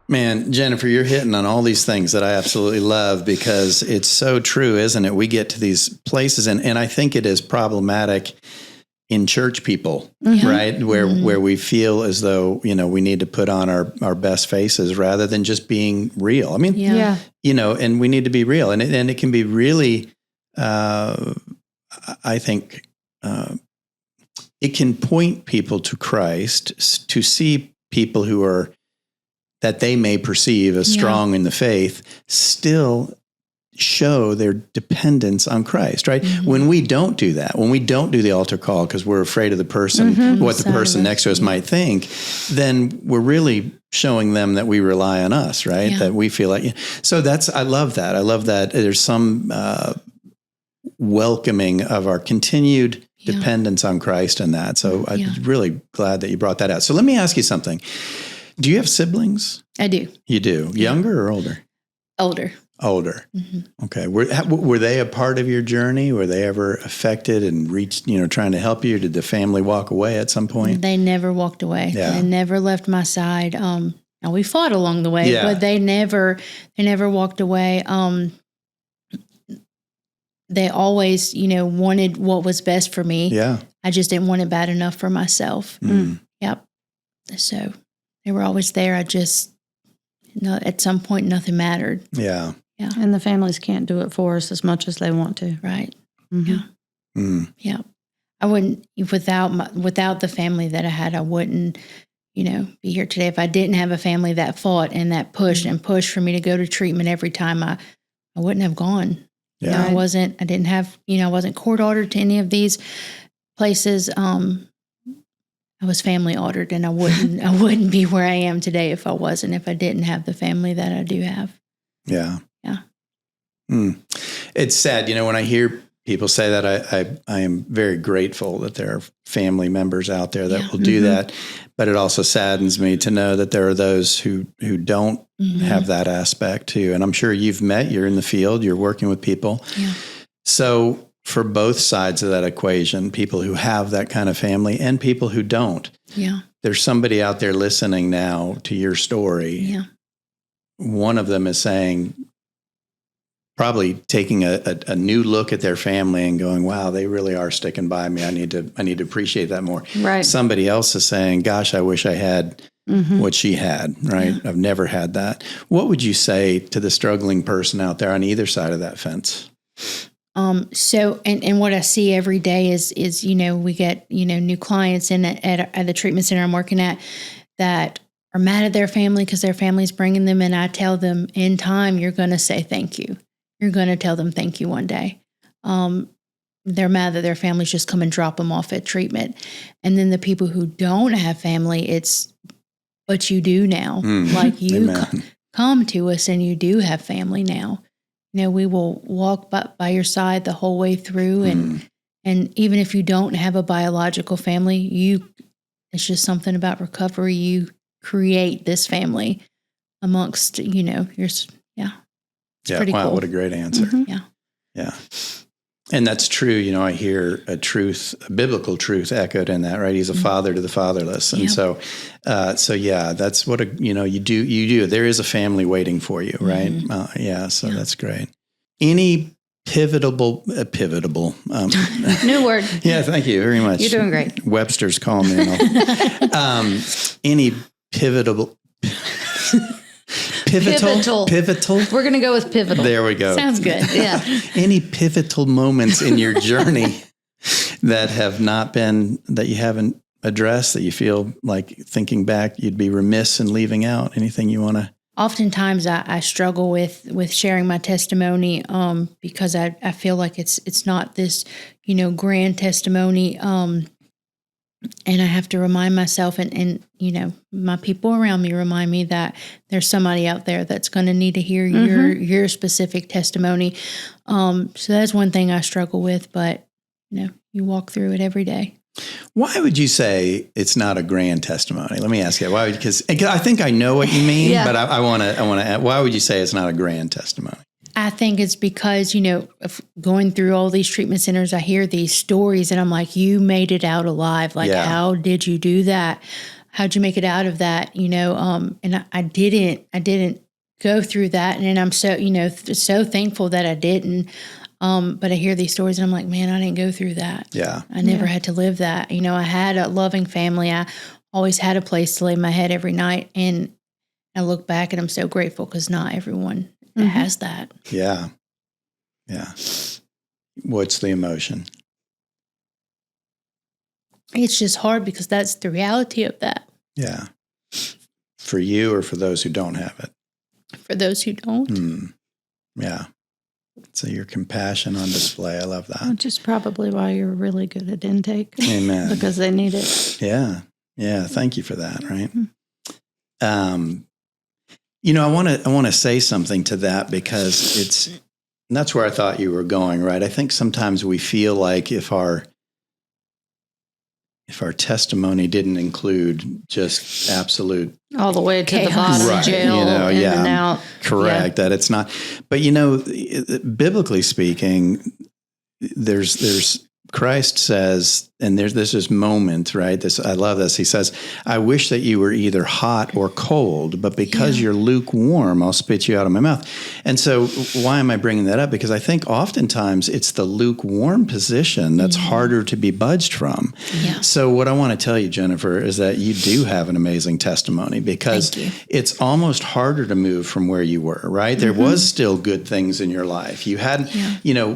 Man, Jennifer, you're hitting on all these things that I absolutely love, because it's so true, isn't it? We get to these places, and I think it is problematic in church people, right? Where we feel as though, we need to put on our best faces rather than just being real. I mean, and we need to be real. And it can be really, I think, it can point people to Christ, to see people who are, that they may perceive as strong in the faith, still show their dependence on Christ, right? When we don't do that, when we don't do the altar call because we're afraid of the person, what the person next to us might think, then we're really showing them that we rely on us, right? That we feel like, so I love that. I love that there's some welcoming of our continued dependence on Christ in that. So I'm really glad that you brought that out. So let me ask you something. Do you have siblings? I do. You do? Younger or older? Older. Older. Okay. Were they a part of your journey? Were they ever affected and reached, trying to help you? Did the family walk away at some point? They never walked away. Yeah. They never left my side. And we fought along the way, but they never walked away. They always, wanted what was best for me. Yeah. I just didn't want it bad enough for myself. Yep. So they were always there. I just, at some point, nothing mattered. Yeah. Yeah. And the families can't do it for us as much as they want to. Right. Yeah. I wouldn't, without the family that I had, I wouldn't, be here today. If I didn't have a family that fought and that pushed and pushed for me to go to treatment every time, I wouldn't have gone. Yeah. I wasn't court ordered to any of these places. I was family ordered, and I wouldn't be where I am today if I didn't have the family that I do have. Yeah. Yeah. It's sad, when I hear people say that, I am very grateful that there are family members out there that will do that. But it also saddens me to know that there are those who don't have that aspect too. And I'm sure you're in the field, you're working with people. Yeah. So for both sides of that equation, people who have that kind of family and people who don't, there's somebody out there listening now to your story. Yeah. One of them is saying, probably taking a new look at their family and going, wow, they really are sticking by me. I need to appreciate that more. Right. Somebody else is saying, gosh, I wish I had what she had, right? I've never had that. What would you say to the struggling person out there on either side of that fence? So what I see every day is, we get, new clients at the treatment center I'm working at that are mad at their family because their family's bringing them. And I tell them, in time, you're going to say thank you. You're going to tell them thank you one day. They're mad that their families just come and drop them off at treatment. And then the people who don't have family, but you do now. Like you come to us and you do have family now. We will walk by your side the whole way through. And even if you don't have a biological family, it's just something about recovery. You create this family amongst, It's pretty wow, cool. what a great answer. Yeah. And that's true. I hear a biblical truth echoed in that, right? He's a father to the fatherless. And so that's what you do. There is a family waiting for you, right? That's great. Any pivotal, new word. Yeah, thank you very much. You're doing great. Webster's calling me. Any pivotal. Pivotal. We're going to go with pivotal. There we go. Sounds good. Yeah. Any pivotal moments in your journey that you haven't addressed, that you feel like thinking back, you'd be remiss in leaving out? Anything you want to? Oftentimes I struggle with sharing my testimony because I feel like it's not this, grand testimony. And I have to remind myself and my people around me remind me that there's somebody out there that's going to need to hear your specific testimony. So that's one thing I struggle with, but you walk through it every day. Why would you say it's not a grand testimony? Let me ask you that. Why? Because I think I know what you mean, but I want to. Why would you say it's not a grand testimony? I think it's because, of going through all these treatment centers, I hear these stories and I'm like, you made it out alive. Like, how did you do that? How'd you make it out of that? And I didn't go through that. And I'm so, so thankful that I didn't. But I hear these stories and I'm like, man, I didn't go through that. Yeah. I never had to live that. I had a loving family. I always had a place to lay my head every night. And I look back and I'm so grateful because not everyone has that. Yeah. Yeah. What's the emotion? It's just hard because that's the reality of that. Yeah. For you or for those who don't have it? For those who don't. Yeah. So your compassion on display. I love that. Which is probably why you're really good at intake. Amen. Because they need it. Yeah. Yeah. Thank you for that. Right. I want to say something to that because that's where I thought you were going, right? I think sometimes we feel like if our testimony didn't include just absolute all the way to chaos. the bottom, right, jail, in and out. Correct. That it's not, but biblically speaking, there's Christ says, and there's this moment, right? I love this. He says, I wish that you were either hot or cold, but because you're lukewarm, I'll spit you out of my mouth. And so why am I bringing that up? Because I think oftentimes it's the lukewarm position that's harder to be budged from. Yeah. So what I want to tell you, Jennifer, is that you do have an amazing testimony because it's almost harder to move from where you were, right? There was still good things in your life. You had,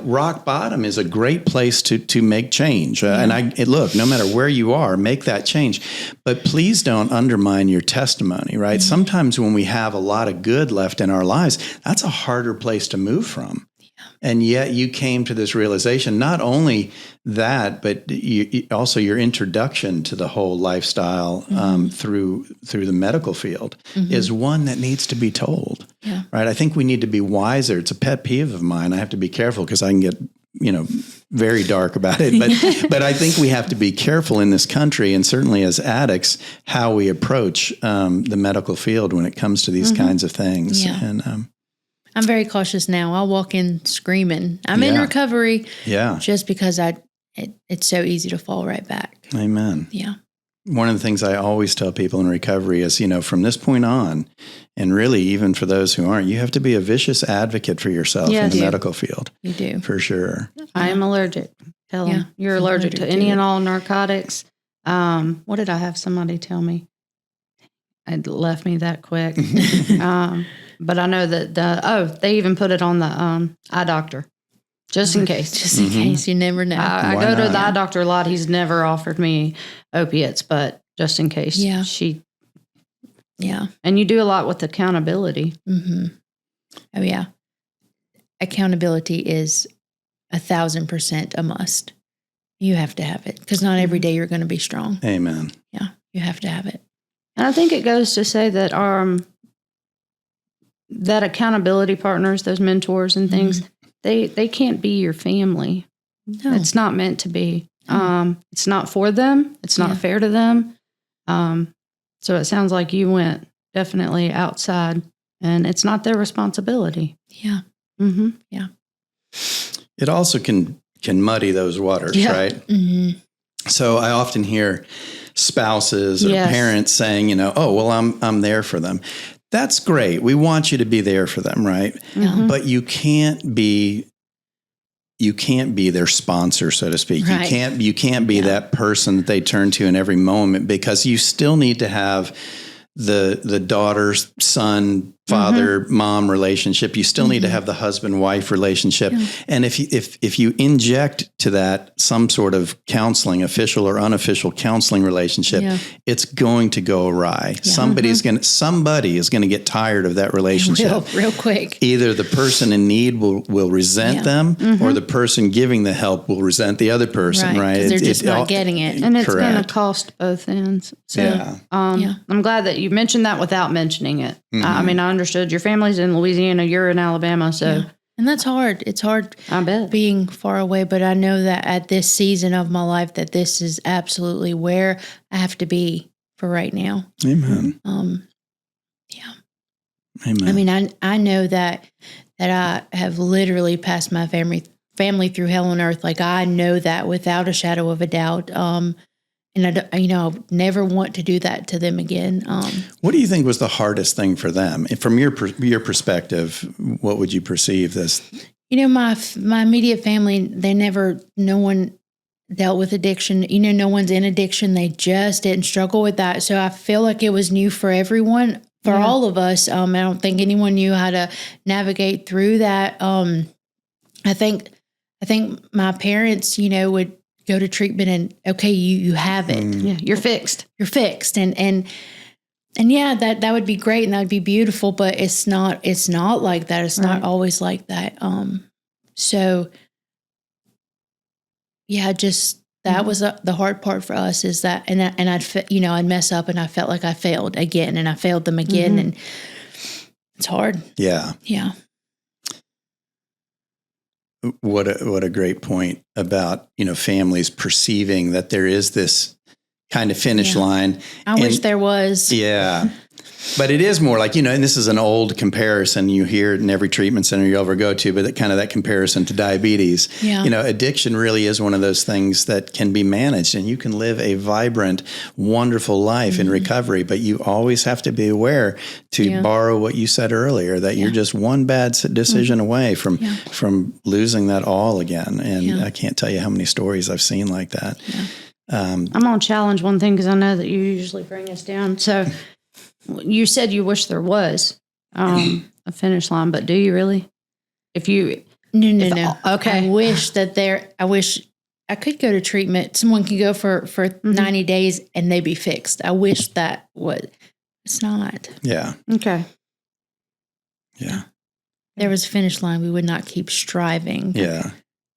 rock bottom is a great place to make change. And look, no matter where you are, make that change. But please don't undermine your testimony, right? Sometimes when we have a lot of good left in our lives, that's a harder place to move from. Yeah. And yet you came to this realization, not only that, but also your introduction to the whole lifestyle through the medical field is one that needs to be told, right? I think we need to be wiser. It's a pet peeve of mine. I have to be careful because I can get very dark about it. But I think we have to be careful in this country, and certainly as addicts, how we approach the medical field when it comes to these kinds of things. Yeah. And I'm very cautious now. I'll walk in screaming. I'm in recovery. Yeah. Just because it's so easy to fall right back. Amen. Yeah. One of the things I always tell people in recovery is, from this point on, and really even for those who aren't, you have to be a vicious advocate for yourself in the medical field. You do. For sure. I am allergic. Tell them you're allergic to any and all narcotics. What did I have somebody tell me? It left me that quick. But I know that they even put it on the eye doctor. Just in case. Just in case. You never know. I go to the eye doctor a lot. He's never offered me opiates, but just in case. Yeah. Yeah. And you do a lot with accountability. Mm-hmm. Oh, yeah. Accountability is 1,000% a must. You have to have it because not every day you're going to be strong. Amen. Yeah. You have to have it. And I think it goes to say that that accountability partners, those mentors and things, they can't be your family. No. It's not meant to be. It's not for them. It's not fair to them. So it sounds like you went definitely outside, and it's not their responsibility. Yeah. Mm-hmm. Yeah. It also can muddy those waters, right? Mm-hmm. So I often hear spouses or parents saying, oh, well, I'm there for them. That's great. We want you to be there for them, right? Mm-hmm. But you can't be their sponsor, so to speak. Right. You can't be that person that they turn to in every moment, because you still need to have the daughter, son, father, mom relationship. You still need to have the husband-wife relationship. Yeah. And if you inject to that some sort of counseling, official or unofficial counseling relationship, it's going to go awry. Yeah. Somebody is going to get tired of that relationship. Real quick. Either the person in need will resent them, or the person giving the help will resent the other person, right? They're just not getting it. And it's going to cost both ends. So I'm glad that you mentioned that without mentioning it. I mean, I understood your family's in Louisiana, you're in Alabama, so. Yeah. And that's hard. It's hard I bet. Being far away, but I know that at this season of my life that this is absolutely where I have to be for right now. Amen. Yeah. Amen. I mean, I know that I have literally passed my family through hell on earth. Like, I know that without a shadow of a doubt. And I never want to do that to them again. What do you think was the hardest thing for them? From your perspective, what would you perceive this? My immediate family, no one dealt with addiction. No one's in addiction. They just didn't struggle with that. So I feel like it was new for everyone, for all of us. I don't think anyone knew how to navigate through that. I think my parents, would go to treatment and, okay, you have it. Yeah, you're fixed. You're fixed. And yeah, that would be great and that would be beautiful, but it's not like that. It's not always like that. So yeah, just that was the hard part for us is that, and I'd mess up and I felt like I failed again and I failed them again. And it's hard. Yeah. Yeah. What a great point about, families perceiving that there is this kind of finish line. I wish there was. Yeah. But it is more like, and this is an old comparison you hear in every treatment center you ever go to, but that comparison to diabetes. Yeah. Addiction really is one of those things that can be managed and you can live a vibrant, wonderful life in recovery, but you always have to be aware to borrow what you said earlier, that you're just one bad decision away from losing that all again. And I can't tell you how many stories I've seen like that. Yeah. I'm going to challenge one thing because I know that you usually bring us down. So you said you wish there was a finish line, but do you really? No. Okay. I wish I could go to treatment. Someone could go for 90 days and they be fixed. I wish that would. It's not. Yeah. Okay. Yeah. There was a finish line. We would not keep striving. Yeah.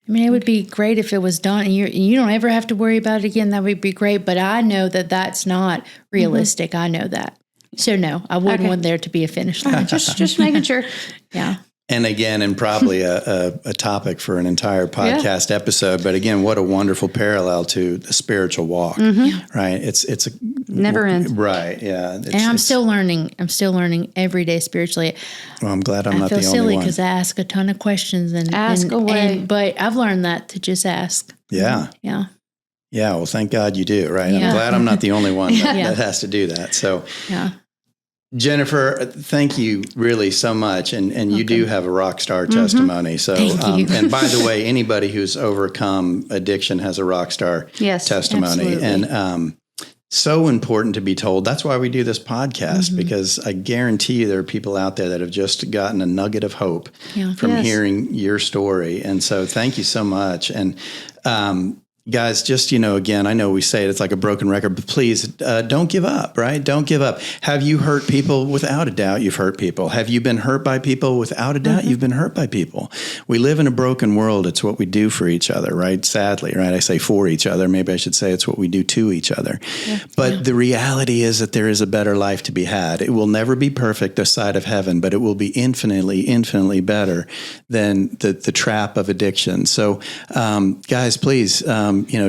I mean, it would be great if it was done and you don't ever have to worry about it again. That would be great. But I know that that's not realistic. I know that. So no, I wouldn't want there to be a finish line. Just making sure. Yeah. And again, and probably a topic for an entire podcast episode. But again, what a wonderful parallel to the spiritual walk, right? It's a never ends. Right. Yeah. And I'm still learning. I'm still learning every day spiritually. Well, I'm glad I'm not the only one. I feel silly because I ask a ton of questions and ask away. But I've learned that to just ask. Yeah. Yeah. Yeah. Well, thank God you do. Right. I'm glad I'm not the only one that has to do that. So, Jennifer, thank you really so much. And you do have a rock star testimony. So, and by the way, anybody who's overcome addiction has a rock star testimony. Absolutely. And so important to be told. That's why we do this podcast, because I guarantee you there are people out there that have just gotten a nugget of hope from hearing your story. And so thank you so much. And, guys, just, again, I know we say it's like a broken record, but please don't give up, right? Don't give up. Have you hurt people? Without a doubt, you've hurt people. Have you been hurt by people? Without a doubt, you've been hurt by people. We live in a broken world. It's what we do for each other, right? Sadly, right? I say for each other. Maybe I should say it's what we do to each other. But the reality is that there is a better life to be had. It will never be perfect this side of heaven, but it will be infinitely, infinitely better than the trap of addiction. So, guys, please,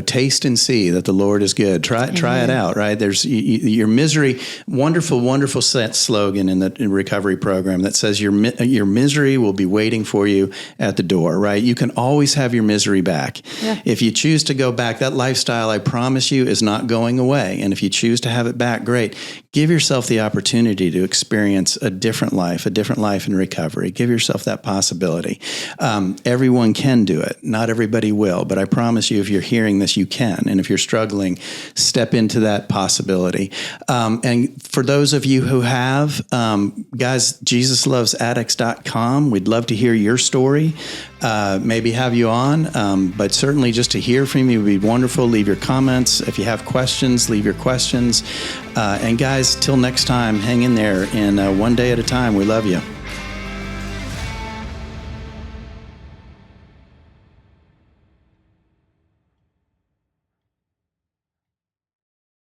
taste and see that the Lord is good. Try it out, right? There's your misery, wonderful slogan in the recovery program that says your misery will be waiting for you at the door, right? You can always have your misery back. Yeah. If you choose to go back, that lifestyle, I promise you, is not going away. And if you choose to have it back, great. Give yourself the opportunity to experience a different life in recovery. Give yourself that possibility. Everyone can do it. Not everybody will, but I promise you, if you're hearing this, you can. And if you're struggling, step into that possibility. And for those of you who have, guys, JesusLovesAddicts.com. We'd love to hear your story. Maybe have you on, but certainly just to hear from you would be wonderful. Leave your comments. If you have questions, leave your questions. And guys, till next time, hang in there, and one day at a time. We love you.